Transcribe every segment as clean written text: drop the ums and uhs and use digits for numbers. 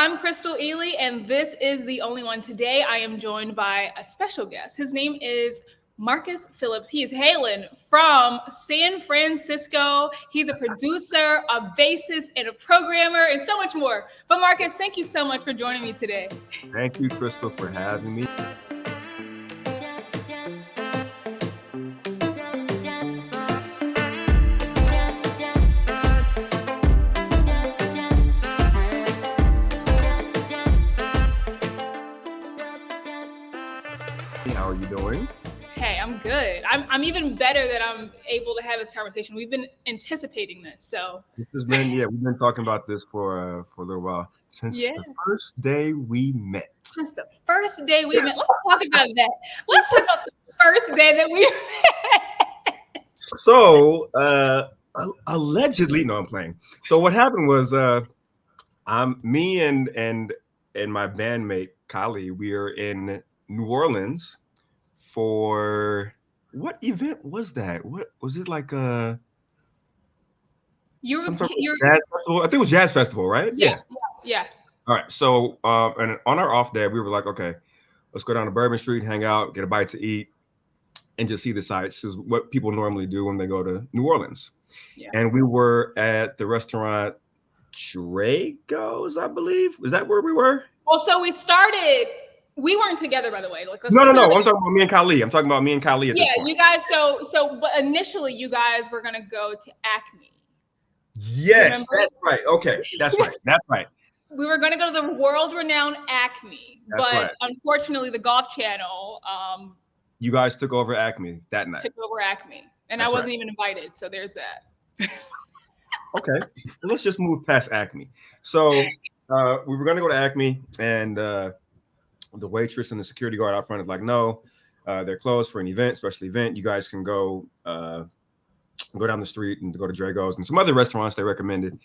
I'm Crystal Eley, and this is The Only One. Today, I am joined by a special guest. His name is Marcus Phillips. He is hailing from San Francisco. He's a producer, a bassist, and a programmer, and so much more. But Marcus, thank you so much for joining me today. Thank you, Crystal, for having me. How are you doing? Hey, I'm good. I'm even better that I'm able to have this conversation. We've been anticipating this, so. This has been, we've been talking about this for a little while, since the first day we met. Since the first day we met. Let's talk about that. Let's talk about the first day that we met. So, allegedly, no, I'm playing. So what happened was, me and my bandmate, Kylie, we are in New Orleans for what event was that? What was it, like a jazz festival? I think it was jazz festival, right? Yeah. All right. So and on our off day, we were like, okay, let's go down to Bourbon Street, hang out, get a bite to eat, and just see the sights. This is what people normally do when they go to New Orleans. Yeah. And we were at the restaurant Drago's, I believe. Is that where we were? Well, so we weren't together, by the way. Like, no. I'm talking about me and Kylie. I'm talking about me and Kylie at this point. You guys. But initially, you guys were gonna go to Acme. Yes, that's right. Okay, that's right. We were gonna go to the world-renowned Acme, unfortunately, the Golf Channel. You guys took over Acme that night. Took over Acme, and I wasn't even invited. So there's that. Okay, let's just move past Acme. So we were gonna go to Acme, and the waitress and the security guard out front is like, no, they're closed for an event, special event. You guys can go down the street and go to Drago's and some other restaurants they recommended.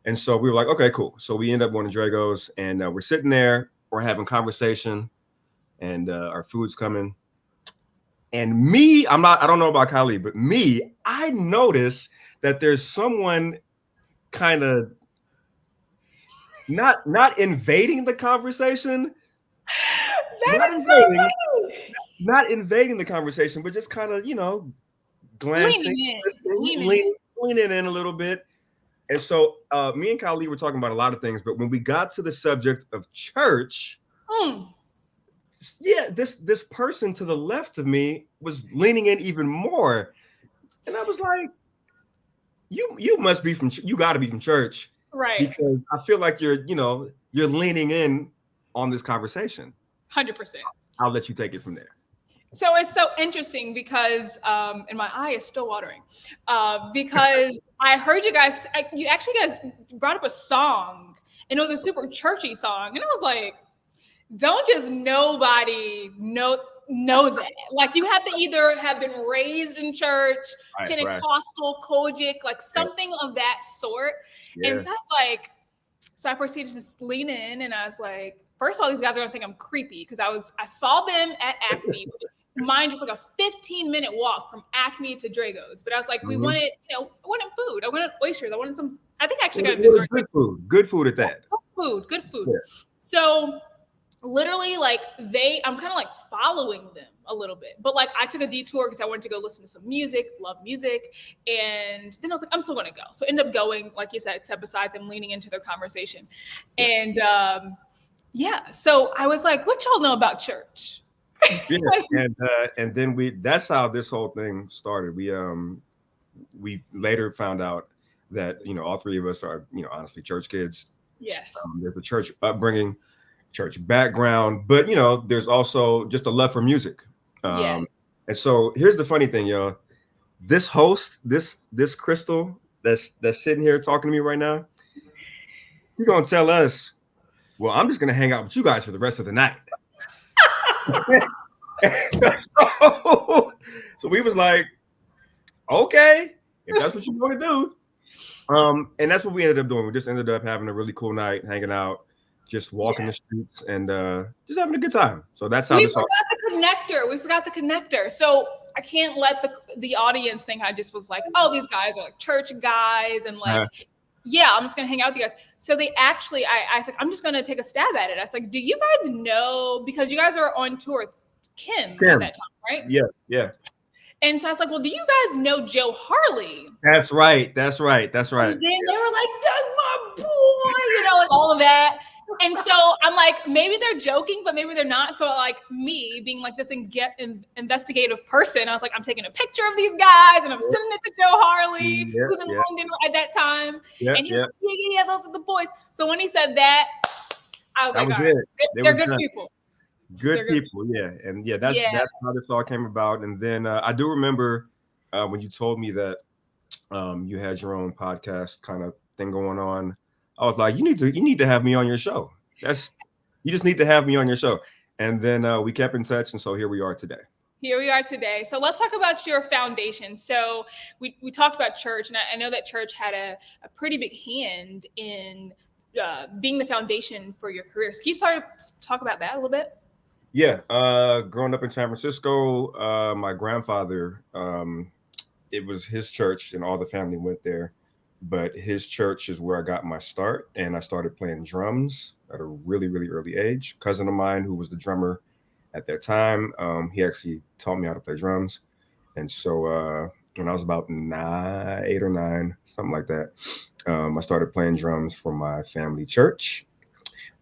And so we were like, okay, cool. So we end up going to Drago's, and we're sitting there, we're having conversation, and our food's coming. And I don't know about Kylie, but I notice that there's someone kind of not invading the conversation. Not invading the conversation, but just kind of, glancing, leaning in a little bit. And so me and Kylie were talking about a lot of things, but when we got to the subject of church, this person to the left of me was leaning in even more. And I was like, you must be you got to be from church. Right. Because I feel like you're leaning in on this conversation. 100%. I'll let you take it from there. So it's so interesting because, and my eye is still watering, because I heard you guys brought up a song, and it was a super churchy song, and I was like, don't just nobody know that. Like, you have to either have been raised in church, Pentecostal, Kojic, like something of that sort. Yeah. And so I was like, I proceeded to just lean in, and I was like, first of all, these guys are gonna think I'm creepy because I saw them at Acme, which mine just like a 15-minute walk from Acme to Drago's. But I was like, we wanted, I wanted food. I wanted oysters. I wanted some. I think I actually got a dessert. Good food at that. Good food. Yeah. So literally, like I'm kind of like following them a little bit. But like I took a detour because I wanted to go listen to some music, love music. And then I was like, I'm still gonna go. So ended up going, like you said, sat beside them, leaning into their conversation. And so I was like, what y'all know about church? Yeah, and then that's how this whole thing started. We later found out that all three of us are honestly church kids. Yes. There's a church upbringing, church background, but there's also just a love for music. And so here's the funny thing, y'all. This host, this Crystal that's sitting here talking to me right now, he's gonna tell us, well, I'm just gonna hang out with you guys for the rest of the night. So we was like, okay, if that's what you want to do. And that's what we ended up doing. We just ended up having a really cool night, hanging out, just walking the streets and just having a good time. So that's how we forgot the connector. So I can't let the audience think I just was like, oh, these guys are like church guys and like yeah, I'm just gonna hang out with you guys. So they actually, I was like, I'm just gonna take a stab at it. I was like, do you guys know, because you guys are on tour with Kim at that time, right? Yeah. And so I was like, well, do you guys know Joe Harley? That's right. And then they were like, that's my boy, like all of that. And so I'm like, maybe they're joking, but maybe they're not. So like me being like this investigative person, I was like, I'm taking a picture of these guys and I'm sending it to Joe Harley, who's in London at that time. And he was like, yeah, those are the boys. So when he said that, I was like, all right, they're good people. Good people, yeah. And that's how this all came about. And then I do remember when you told me that you had your own podcast kind of thing going on. I was like, you need to have me on your show. You just need to have me on your show. And then we kept in touch, and so here we are today. So let's talk about your foundation. So we talked about church, and I know that church had a pretty big hand in being the foundation for your career. So can you start to talk about that a little bit? Yeah, growing up in San Francisco, my grandfather, it was his church, and all the family went there. But his church is where I got my start, and I started playing drums at a really, really early age. A cousin of mine, who was the drummer at that time, he actually taught me how to play drums. And so when I was about 8 or 9, something like that, I started playing drums for my family church.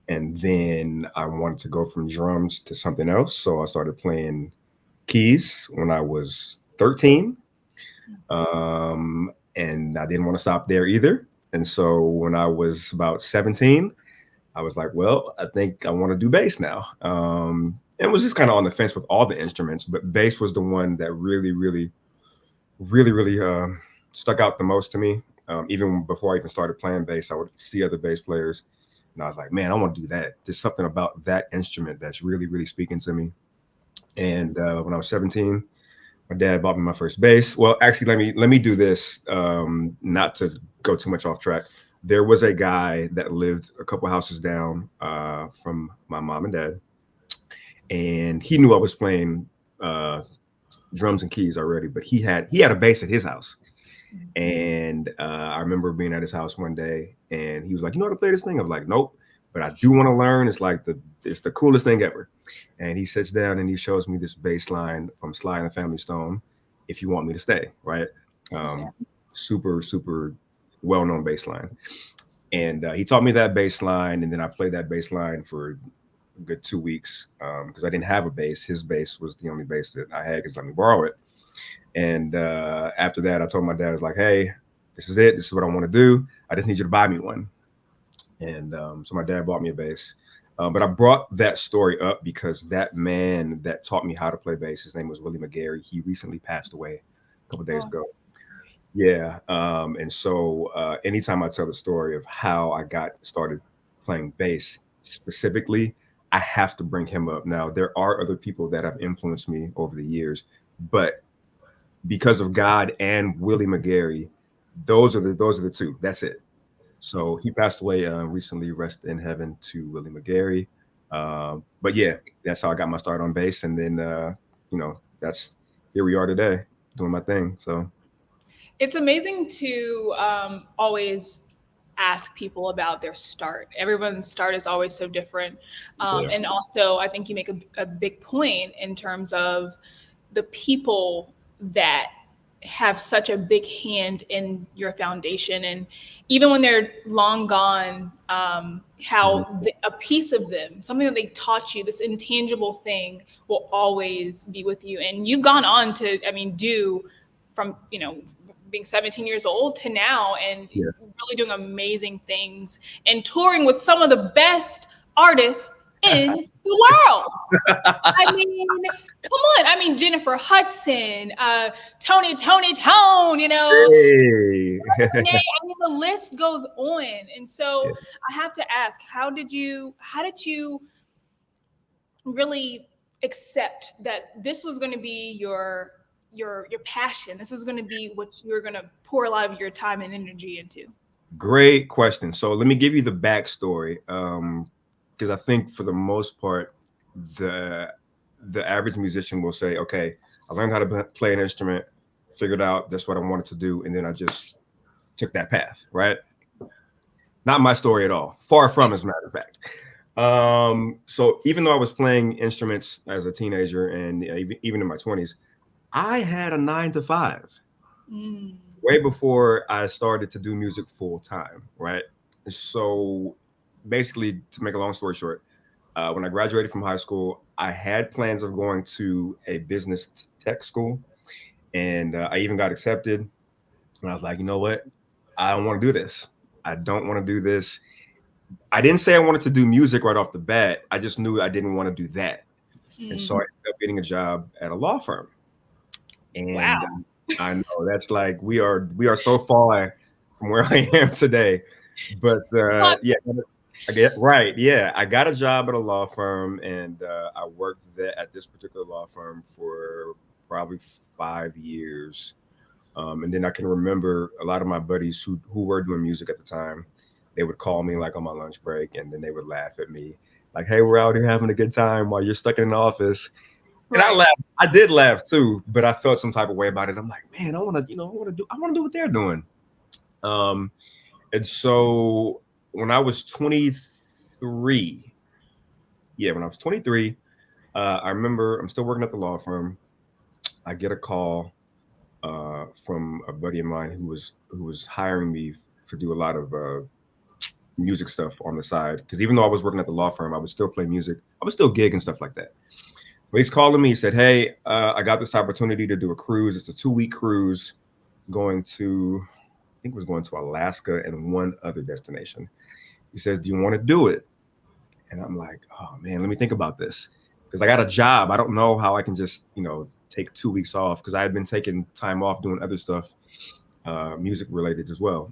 And then I wanted to go from drums to something else. So I started playing keys when I was 13. And I didn't want to stop there either. And so when I was about 17, I was like, well, I think I want to do bass now. And it was just kind of on the fence with all the instruments, but bass was the one that really stuck out the most to me. Even before I even started playing bass, I would see other bass players, and I was like, man, I want to do that. There's something about that instrument that's really, really speaking to me. And when I was 17, my dad bought me my first bass. Well, actually, let me do this, not to go too much off track. There was a guy that lived a couple houses down from my mom and dad, and he knew I was playing drums and keys already, but he had a bass at his house. And I remember being at his house one day, and he was like, you know how to play this thing? I was like, nope, but I do want to learn. It's like it's the coolest thing ever. And he sits down and he shows me this bass line from Sly and the Family Stone, If You Want Me to Stay, right? Super, super well-known bass line. And he taught me that bass line, and then I played that bass line for a good 2 weeks because I didn't have a bass. His bass was the only bass that I had because let me borrow it. And after that, I told my dad, I was like, hey, this is it. This is what I want to do. I just need you to buy me one. And so my dad bought me a bass. But I brought that story up because that man that taught me how to play bass, his name was Willie McGarry. He recently passed away a couple of days ago. Yeah. And so anytime I tell the story of how I got started playing bass specifically, I have to bring him up. Now, there are other people that have influenced me over the years, but because of God and Willie McGarry, those are the two. That's it. So he passed away recently. Rest in heaven to Willie McGarry. But yeah, that's how I got my start on bass, and then that's here we are today doing my thing. So it's amazing to always ask people about their start. Everyone's start is always so different, and also I think you make a big point in terms of the people that have such a big hand in your foundation, and even when they're long gone, how a piece of them, something that they taught you, this intangible thing, will always be with you. And you've gone on to, do from being 17 years old to now, and really doing amazing things and touring with some of the best artists in the world. Come on. Jennifer Hudson, Toni, Hey. The list goes on. And so I have to ask, how did you really accept that this was going to be your passion? This is going to be what you're going to pour a lot of your time and energy into? Great question. So let me give you the backstory. Because I think for the most part, the average musician will say, okay, I learned how to play an instrument, figured out that's what I wanted to do, and then I just took that path, right? Not my story at all. Far from, as a matter of fact. So even though I was playing instruments as a teenager and even in my 20s, I had a 9 to 5 way before I started to do music full time, right? So basically, to make a long story short, when I graduated from high school, I had plans of going to a business tech school, and I even got accepted. And I was like, you know what? I don't want to do this. I don't want to do this. I didn't say I wanted to do music right off the bat. I just knew I didn't want to do that. And so I ended up getting a job at a law firm. Wow. And I know that's like we are so far from where I am today. But yeah, I get right. Yeah, I got a job at a law firm, and I worked there at this particular law firm for probably 5 years. And then I can remember a lot of my buddies who were doing music at the time. They would call me like on my lunch break, and then they would laugh at me, like, "Hey, we're out here having a good time while you're stuck in the office." And I laughed. I did laugh too, but I felt some type of way about it. I'm like, man, I want to do what they're doing. And so when I was 23, I remember I'm still working at the law firm. I get a call from a buddy of mine who was hiring me to do a lot of music stuff on the side. Because even though I was working at the law firm, I would still play music. I would still gig and stuff like that. But he's calling me. He said, "Hey, I got this opportunity to do a cruise. It's a 2-week cruise going to, I think it was going to Alaska and one other destination." He says, "Do you want to do it?" And I'm like, "Oh man, let me think about this, because I got a job. I don't know how I can just, take 2 weeks off, because I had been taking time off doing other stuff, music related as well."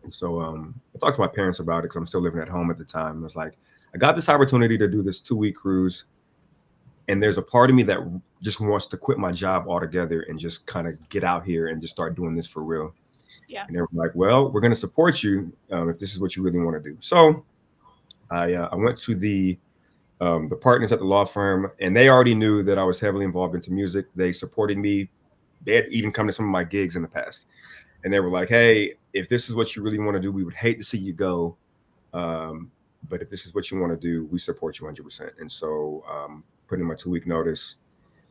And so I talked to my parents about it, because I'm still living at home at the time. I was like, I got this opportunity to do this 2-week cruise, and there's a part of me that just wants to quit my job altogether and just kind of get out here and just start doing this for real. Yeah. And they were like, "Well, we're going to support you if this is what you really want to do." So I went to the partners at the law firm, and they already knew that I was heavily involved into music. They supported me. They had even come to some of my gigs in the past. And they were like, "Hey, if this is what you really want to do, we would hate to see you go. But if this is what you want to do, we support you 100%. And so put in my 2-week notice.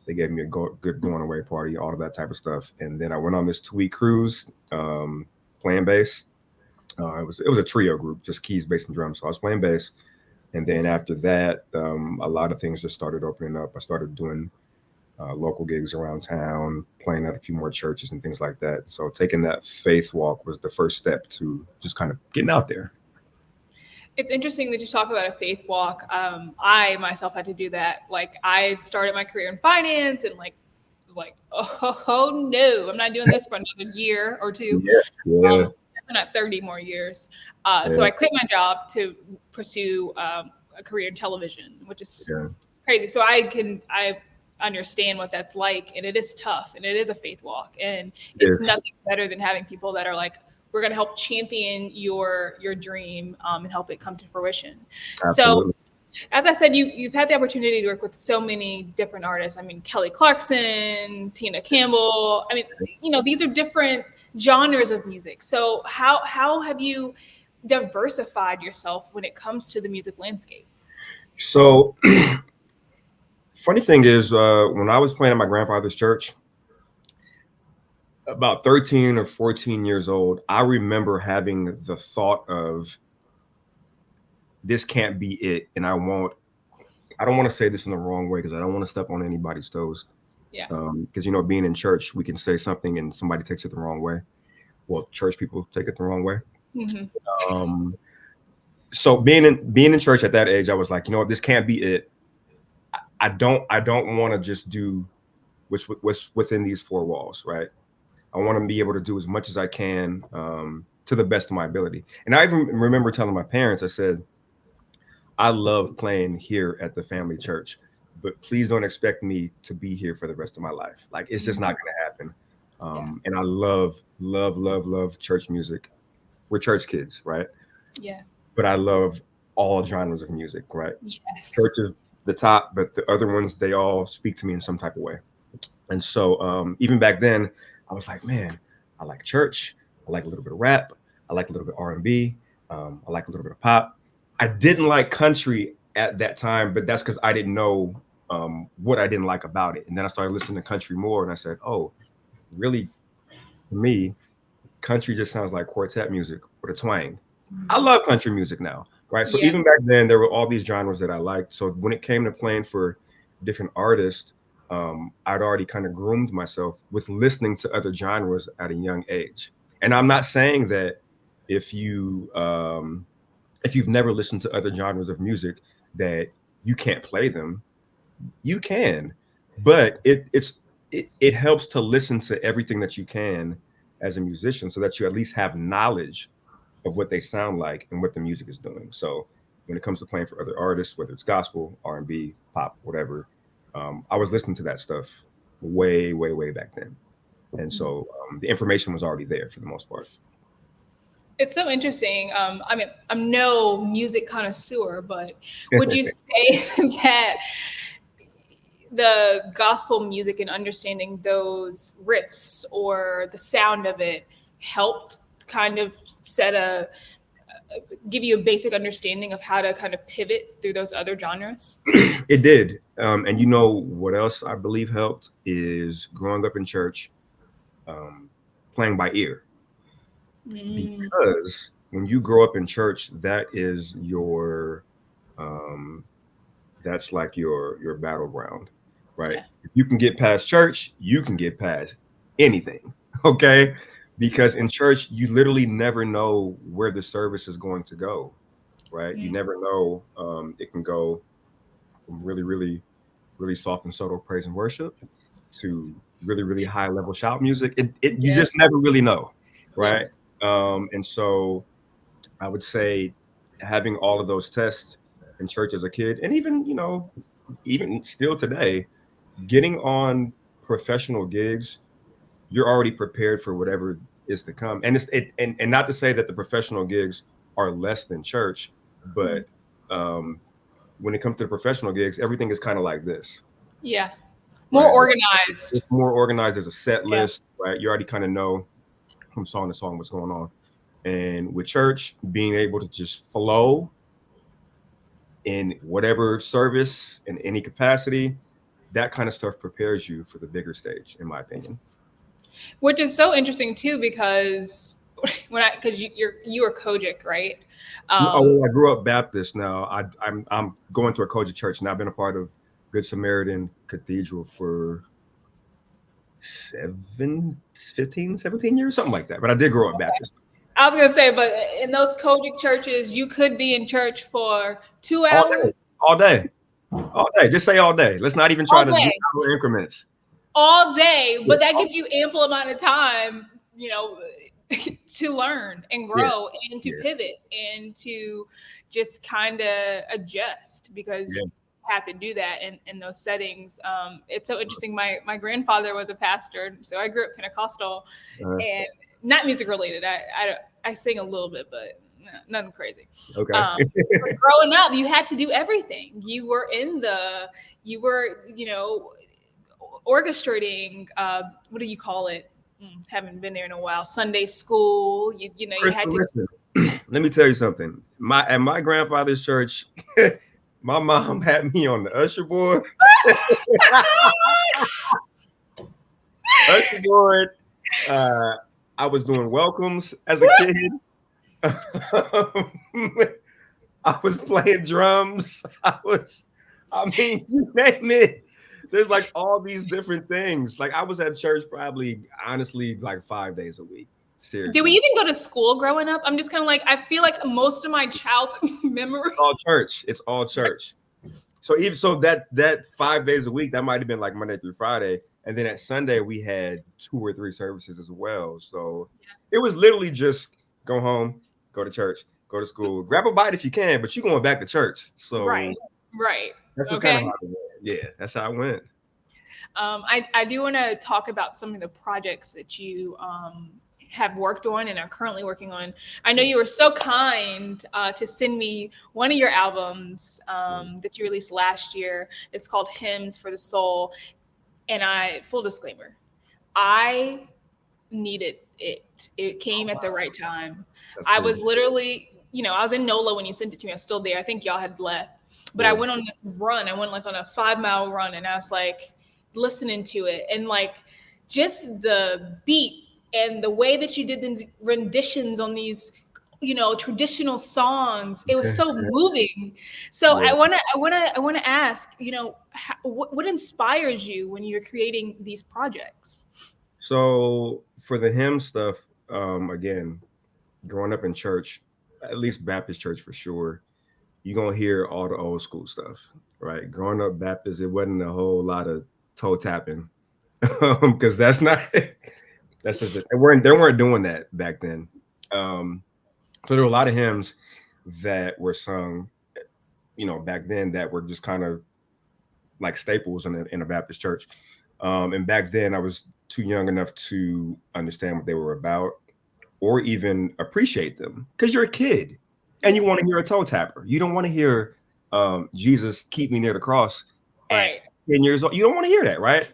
They gave me a good going away party, all of that type of stuff. And then I went on this 2-week cruise playing bass. It was a trio group, just keys, bass, and drums. So I was playing bass. And then after that, a lot of things just started opening up. I started doing local gigs around town, playing at a few more churches and things like that. So taking that faith walk was the first step to just kind of getting out there. It's interesting that you talk about a faith walk. I myself had to do that. Like, I started my career in finance and was like, oh no, I'm not doing this for another year or two. Yeah. Not 30 more years. So I quit my job to pursue a career in television, which is crazy. So I understand what that's like, and it is tough, and it is a faith walk, and it's nothing better than having people that are like, we're going to help champion your dream and help it come to fruition. Absolutely. So as I said, you've had the opportunity to work with so many different artists. I mean, Clarkson, Campbell. I mean, these are different genres of music. So how have you diversified yourself when it comes to the music landscape? So funny thing is, when I was playing at my grandfather's church, about 13 or 14 years old, I remember having the thought of, this can't be it. And I don't want to say this in the wrong way, because I don't want to step on anybody's toes. Yeah. Because, being in church, we can say something and somebody takes it the wrong way. Well, church people take it the wrong way. Mm-hmm. So being in church at that age, I was like, this can't be it. I don't want to just do what's within these 4 walls, right? I want to be able to do as much as I can to the best of my ability. And I even remember telling my parents, I said, I love playing here at the family church, but please don't expect me to be here for the rest of my life. Like, it's just not going to happen. And I love church music. We're church kids, right? Yeah. But I love all genres of music, right? Yes. Church is the top, but the other ones, they all speak to me in some type of way. And so even back then, I was like, man, I like church. I like a little bit of rap. I like a little bit of R&B. I like a little bit of pop. I didn't like country at that time, but that's because I didn't know what I didn't like about it. And then I started listening to country more, and I said, oh, really, to me, country just sounds like quartet music with a twang. I love country music now, right? So even back then, there were all these genres that I liked. So when it came to playing for different artists, I'd already kind of groomed myself with listening to other genres at a young age. And I'm not saying that if you if you've never listened to other genres of music that you can't play them. You can, but it helps to listen to everything that you can as a musician so that you at least have knowledge of what they sound like and what the music is doing. So when it comes to playing for other artists, whether it's gospel, R&B, pop, whatever, I was listening to that stuff way, way, way back then. And so the information was already there for the most part. It's so interesting. I mean, I'm no music connoisseur, but would you say that the gospel music and understanding those riffs or the sound of it helped kind of give you a basic understanding of how to kind of pivot through those other genres? It did. And you know what else I believe helped is growing up in church, playing by ear. Because when you grow up in church, that is your that's like your battleground, right? Yeah. If you can get past church, you can get past anything. Okay. Because in church, you literally never know where the service is going to go, right? You never know. It can go from really, really, really soft and subtle praise and worship to really, really high level shout music. You just never really know, right? And so I would say having all of those tests in church as a kid, and even, you know, even still today, getting on professional gigs, you're already prepared for whatever is to come. And and not to say that the professional gigs are less than church, but when it comes to the professional gigs, everything is kind of like this. Yeah. More organized. It's more organized. There's a set list, right? You already kind of know from song to song what's going on. And with church, being able to just flow in whatever service in any capacity, that kind of stuff prepares you for the bigger stage, in my opinion. Which is so interesting too, because you were Kojic, right? I grew up Baptist. Now I'm going to a Kojic church, and I've been a part of Good Samaritan Cathedral for 17 years, something like that. But I did grow up Baptist. I was gonna say, but in those Kojic churches, you could be in church for 2 hours. All day. Just say all day. Let's not even try to do hour increments. All day, but that gives you ample amount of time, you know, to learn and grow and to pivot and to just kind of adjust, because you have to do that in those settings. It's so interesting. My grandfather was a pastor, so I grew up Pentecostal, and not music related. I sing a little bit, but nothing crazy. Okay. Growing up, you had to do everything. You were you know, orchestrating. What do you call it? Haven't been there in a while. Sunday school. You know, you had to. Listen, let me tell you something. At my grandfather's church, my mom had me on the usher board. Usher board. I was doing welcomes as a kid. I was playing drums. I mean, you name it. There's like all these different things. Like I was at church probably, honestly, like 5 days a week. Seriously. Did we even go to school growing up? I'm just kind of like, I feel like most of my childhood memories. It's all church. It's all church. So even that 5 days a week, that might have been like Monday through Friday. And then at Sunday, we had 2 or 3 services as well. So it was literally just go home, go to church, go to school, grab a bite if you can, but you're going back to church. So right. That's just kind of how it went. Yeah, that's how it went. I do want to talk about some of the projects that you have worked on and are currently working on. I know you were so kind to send me one of your albums that you released last year. It's called Hymns for the Soul. And full disclaimer, I needed it. It came at the right time. I was literally I was in NOLA when you sent it to me. I was still there. I think y'all had left. But I went on this run. I went like on a 5-mile run, and I was like listening to it, and like just the beat and the way that you did the renditions on these, traditional songs. It was so moving. So I want to ask, what inspires you when you're creating these projects? So for the hymn stuff, again, growing up in church, at least Baptist church for sure, you're going to hear all the old school stuff, right? Growing up Baptist, it wasn't a whole lot of toe tapping because that's just it. They weren't doing that back then. So there were a lot of hymns that were sung, back then that were just kind of like staples in a Baptist church. And back then I was too young enough to understand what they were about or even appreciate them because you're a kid and you want to hear a toe tapper. You don't want to hear Jesus keep me near the cross at 10 years old. You don't want to hear that, right?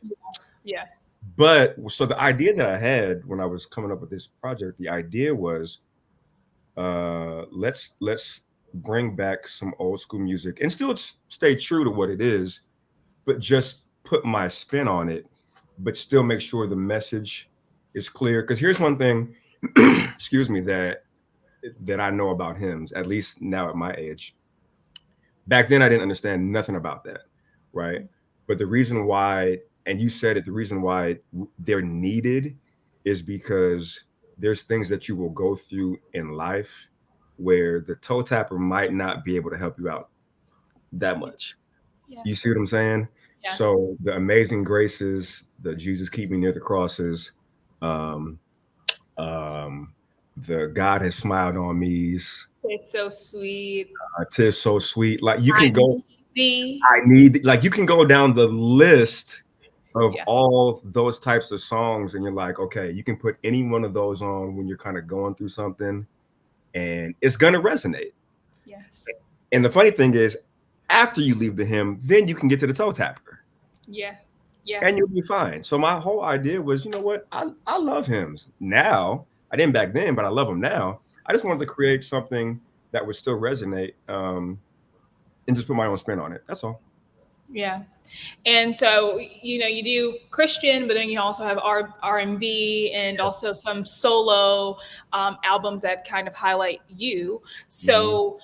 Yeah. But so the idea that I had when I was coming up with this project, the idea was let's bring back some old school music and still stay true to what it is, but just put my spin on it, but still make sure the message is clear. Because here's one thing, excuse me, that I know about hymns, at least now at my age. Back then, I didn't understand nothing about that, right? But the reason why, and you said it, the reason why they're needed is because there's things that you will go through in life where the toe tapper might not be able to help you out that much. Yeah. You see what I'm saying? Yeah. So the Amazing Graces, the Jesus Keep Me Near the Crosses, the God Has Smiled on Me's. It's so sweet. 'Tis so sweet. Like you can go. Like you can go down the list of all those types of songs, and you're like, okay, you can put any one of those on when you're kind of going through something, and it's gonna resonate. Yes. And the funny thing is, after you leave the hymn, then you can get to the toe tapper. Yeah. Yeah. And you'll be fine. So my whole idea was, you know what? I love hymns now. I didn't back then, but I love them now. I just wanted to create something that would still resonate, and just put my own spin on it. That's all. Yeah. And so, you do Christian, but then you also have R&B and also some solo albums that kind of highlight you. So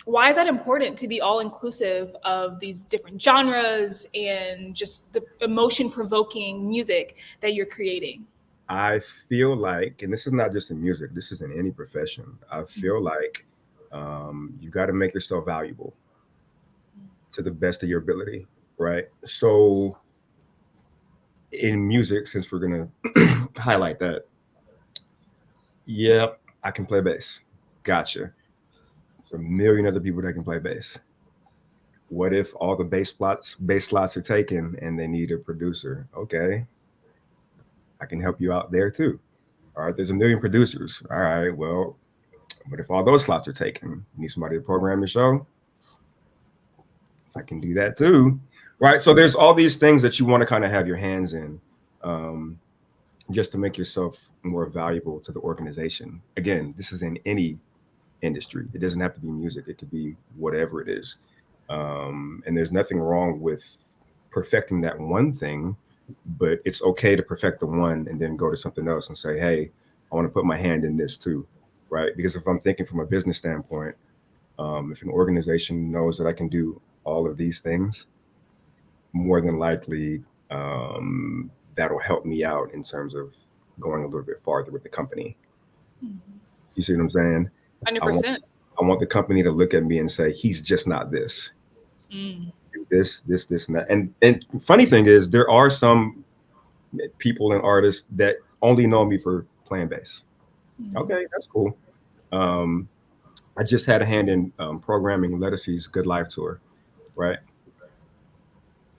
why is that important to be all inclusive of these different genres and just the emotion provoking music that you're creating? I feel like, and this is not just in music, this is in any profession. I feel like you got to make yourself valuable to the best of your ability, right? So in music, since we're going to highlight that, I can play bass. Gotcha. There's a million other people that can play bass. What if all the bass slots are taken and they need a producer? Okay, I can help you out there too. All right, there's a million producers. All right, well, what if all those slots are taken? You need somebody to program your show? I can do that too, right? So there's all these things that you want to kind of have your hands in, just to make yourself more valuable to the organization. Again, this is in any industry. It doesn't have to be music. It could be whatever it is. And there's nothing wrong with perfecting that one thing, but it's okay to perfect the one and then go to something else and say, hey, I want to put my hand in this too, right? Because if I'm thinking from a business standpoint, if an organization knows that I can do all of these things, more than likely that'll help me out in terms of going a little bit farther with the company. You see what I'm saying? 100%. I want the company to look at me and say, he's just not this. This, and that. And funny thing is, there are some people and artists that only know me for playing bass. Okay, that's cool. I just had a hand in programming Ledisi's Good Life tour, right?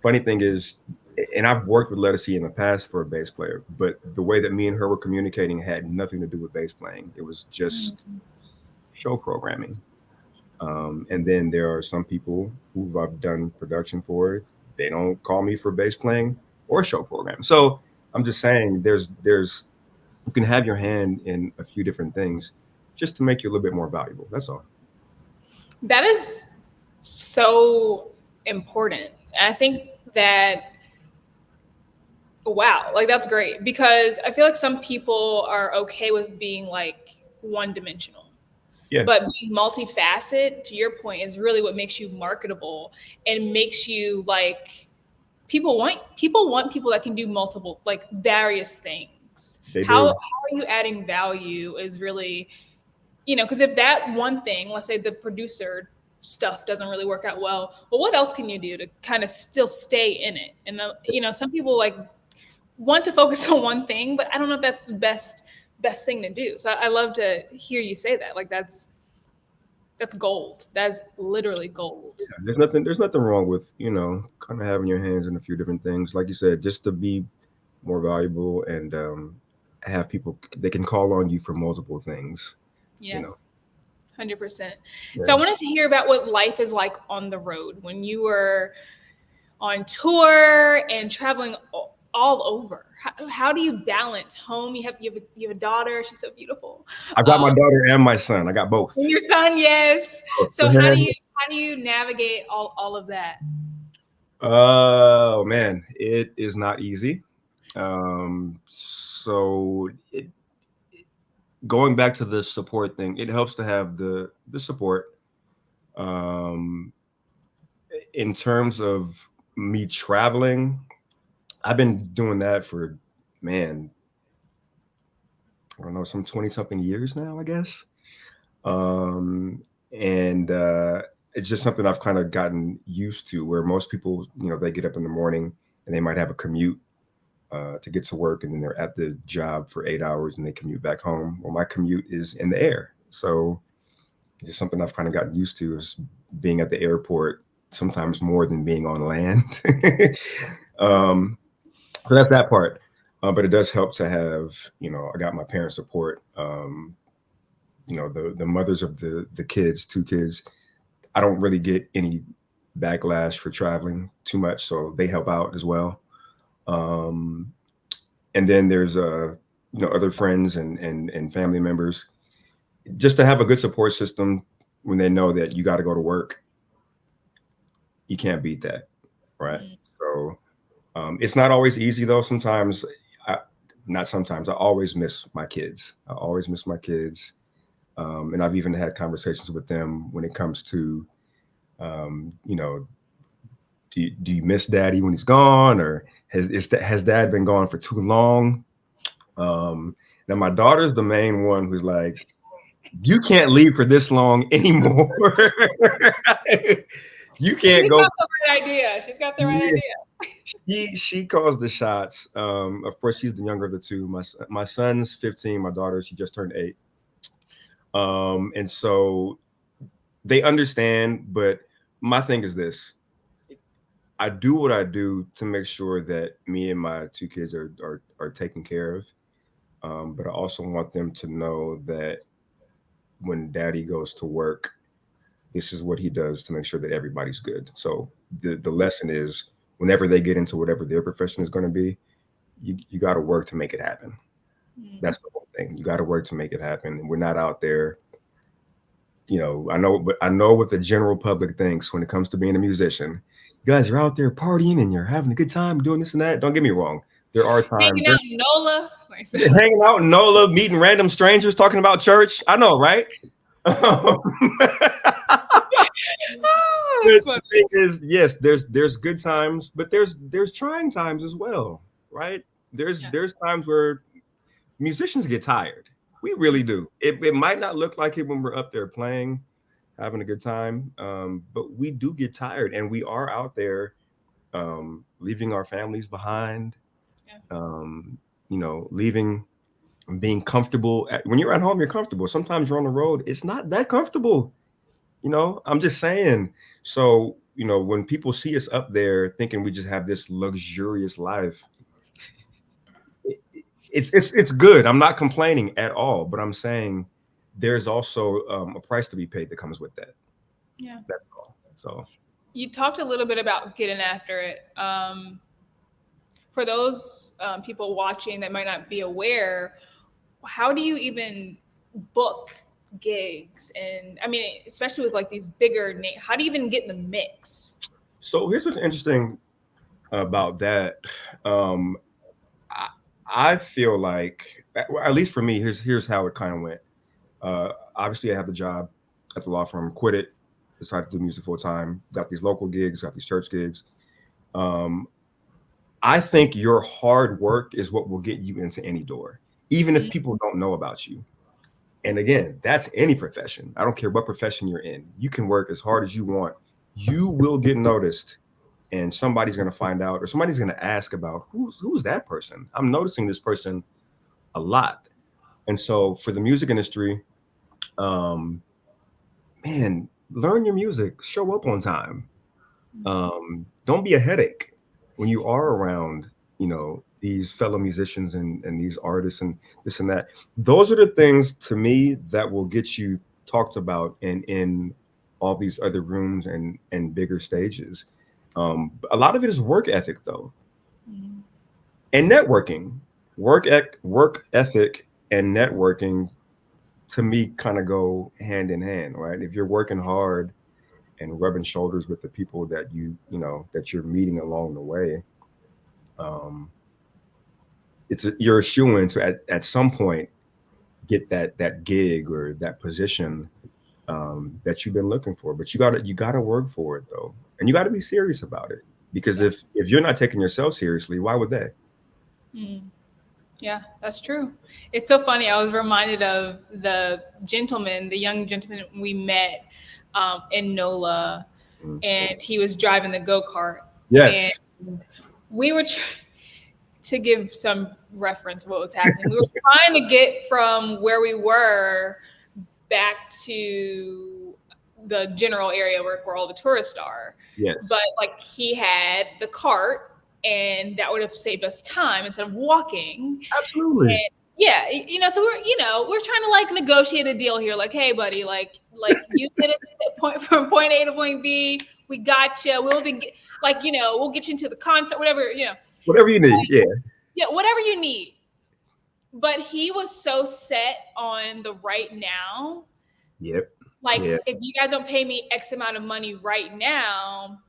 Funny thing is, and I've worked with Ledisi in the past for a bass player, but the way that me and her were communicating had nothing to do with bass playing. It was just show programming. And then there are some people who I've done production for. They don't call me for bass playing or show programming. So I'm just saying, there's you can have your hand in a few different things, just to make you a little bit more valuable. That's all. That is so important. I think that, wow, like that's great, because I feel like some people are okay with being like one dimensional. Yeah. But being multifaceted, to your point, is really what makes you marketable and makes you like people want people that can do multiple, like various things. They How do. are you adding value is really, because if that one thing, let's say the producer stuff doesn't really work out well what else can you do to kind of still stay in it? And some people like want to focus on one thing, but I don't know if that's the best thing to do. So I love to hear you say that. Like that's gold. That's literally gold. Yeah, there's nothing wrong with, kind of having your hands in a few different things. Like you said, just to be more valuable and have people, they can call on you for multiple things. Yeah. 100%. Yeah. So I wanted to hear about what life is like on the road when you were on tour and traveling all over. How do you balance home? You have a daughter. She's so beautiful. I got my daughter and my son. I got both. And your son, yes. So how do you navigate all of that? Oh man, it is not easy. Going back to the support thing, it helps to have the support. In terms of me traveling, I've been doing that for, man, I don't know, some 20-something years now, I guess. And it's just something I've kind of gotten used to, where most people, they get up in the morning and they might have a commute to get to work, and then they're at the job for 8 hours and they commute back home. Well, my commute is in the air. So it's just something I've kind of gotten used to, is being at the airport sometimes more than being on land. So that's that part. But it does help to have, I got my parents' support. The mothers of the kids, 2 kids, I don't really get any backlash for traveling too much, so they help out as well. And then there's other friends and family members, just to have a good support system when they know that you got to go to work. You can't beat that, right? So it's not always easy though. Sometimes, I always miss my kids. And I've even had conversations with them when it comes to, do you miss daddy when he's gone, or has dad been gone for too long? Now my daughter's the main one who's like, you can't leave for this long anymore. You can't go. She's got the right idea. She's got the right idea. She calls the shots. Of course, she's the younger of the two. My son's 15. My daughter, she just turned 8. And so they understand, but my thing is this: I do what I do to make sure that me and my 2 kids are taken care of. But I also want them to know that when daddy goes to work, this is what he does to make sure that everybody's good. So the lesson is, whenever they get into whatever their profession is going to be, you got to work to make it happen. That's the whole thing. You got to work to make it happen. We're not out there, I know what the general public thinks when it comes to being a musician. You guys are out there partying and you're having a good time doing this and that. Don't get me wrong. There are times hanging out in NOLA, meeting random strangers, talking about church. I know, right? The thing is, yes, there's good times, but there's trying times as well, right? There's times where musicians get tired. We really do. It might not look like it when we're up there playing, having a good time, but we do get tired, and we are out there leaving our families behind. Leaving, being comfortable. When you're at home, you're comfortable. Sometimes you're on the road, it's not that comfortable. I'm just saying. So, when people see us up there thinking we just have this luxurious life, it's good. I'm not complaining at all, but I'm saying there's also a price to be paid that comes with that. Yeah. That's all. So you talked a little bit about getting after it. For those people watching that might not be aware, how do you even book gigs? And I mean, especially with like these bigger names, how do you even get in the mix? So here's what's interesting about that. I feel like, at least for me, here's how it kind of went. Obviously, I have the job at the law firm, quit it, decided to do music full time, got these local gigs, got these church gigs. I think your hard work is what will get you into any door, even if people don't know about you. And again, that's any profession. I don't care what profession you're in. You can work as hard as you want. You will get noticed, and somebody's going to find out, or somebody's going to ask about who's that person. I'm noticing this person a lot. And so for the music industry, man, learn your music, show up on time. Don't be a headache when you are around, these fellow musicians and these artists and this and that. Those are the things to me that will get you talked about in all these other rooms and bigger stages. A lot of it is work ethic, though, and networking. Work ethic and networking, to me, kind of go hand in hand, right? If you're working hard and rubbing shoulders with the people that that you're meeting along the way, you're a shoo-in to at some point get that gig or that position that you've been looking for. But you gotta work for it, though, and you got to be serious about it, because if you're not taking yourself seriously, why would they? Yeah, that's true. It's so funny. I was reminded of the young gentleman we met in NOLA, and he was driving the go-kart. Yes. And we were to give some reference of what was happening. We were trying to get from where we were back to the general area where all the tourists are. Yes. But like, he had the cart, and that would have saved us time instead of walking. Absolutely. And so we're trying to like negotiate a deal here. Like, hey, buddy, like you get us from point A to point B. We got you. We'll be we'll get you into the concert, whatever Whatever you need, yeah, whatever you need. But he was so set on the right now. Yep. If you guys don't pay me X amount of money right now.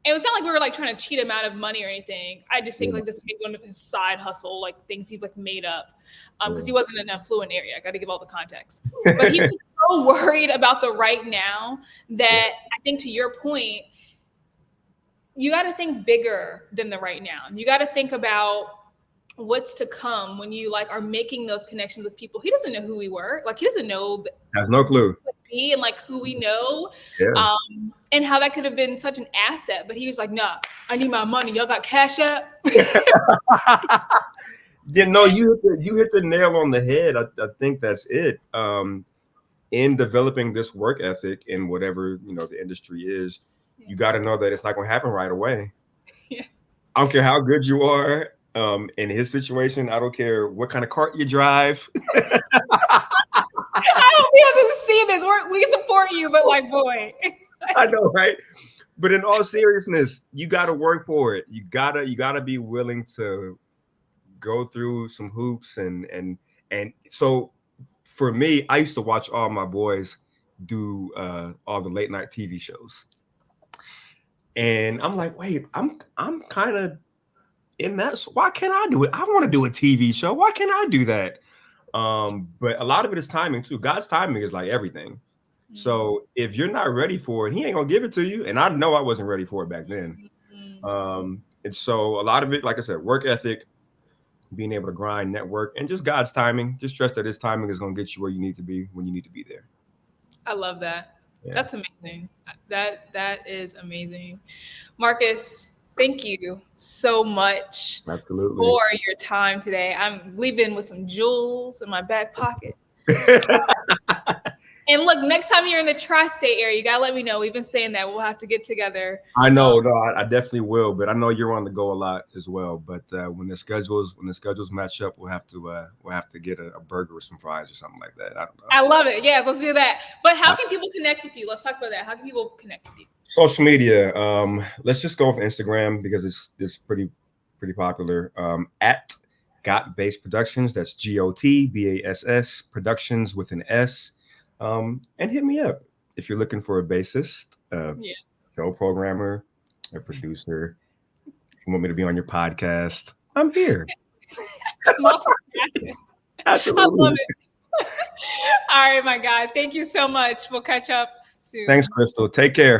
It was not like we were like trying to cheat him out of money or anything. I just think like this is maybe one of his side hustle, like things he like made up, because he wasn't in an affluent area. I got to give all the context. But he was so worried about the right now that I think, to your point, you got to think bigger than the right now. You got to think about what's to come when you like are making those connections with people. He doesn't know who we were. Like, he doesn't know. Has no clue. And like who we know, and how that could have been such an asset. But he was like, "Nah, I need my money. Y'all got Cash App?" You hit the nail on the head. I think that's it. In developing this work ethic in whatever the industry is, you got to know that it's not going to happen right away. Yeah. I don't care how good you are. In his situation, I don't care what kind of cart you drive. I don't be able to see this. We support you, but like, boy. I know, right? But in all seriousness, you got to work for it. You gotta be willing to go through some hoops and so for me, I used to watch all my boys do all the late night TV shows, and I'm like, wait, I'm kind of in that. So why can't I do it? I want to do a TV show. Why can't I do that? But a lot of it is timing too. God's timing is like everything. So if you're not ready for it, he ain't gonna give it to you. And I know I wasn't ready for it back then. And so a lot of it, like I said, work ethic, being able to grind, network, and just God's timing. Just trust that his timing is gonna get you where you need to be when you need to be there. I love that. Yeah. That's amazing. That is amazing. Marcus, thank you so much for your time today. I'm leaving with some jewels in my back pocket. And look, next time you're in the tri-state area, you gotta let me know. We've been saying that we'll have to get together. I know, I definitely will. But I know you're on the go a lot as well. But when the schedules match up, we'll have to get a burger with some fries or something like that. I don't know. I love it. Yes, let's do that. But how can people connect with you? Let's talk about that. How can people connect with you? Social media. Let's just go with Instagram because it's pretty popular. At Got Bass Productions. That's GOTBASS Productions with an S. And hit me up if you're looking for a bassist, show programmer, a producer. If you want me to be on your podcast, I'm here. Multifaceted. Absolutely. I love it. All right, my guy. Thank you so much. We'll catch up soon. Thanks, Crystal. Take care.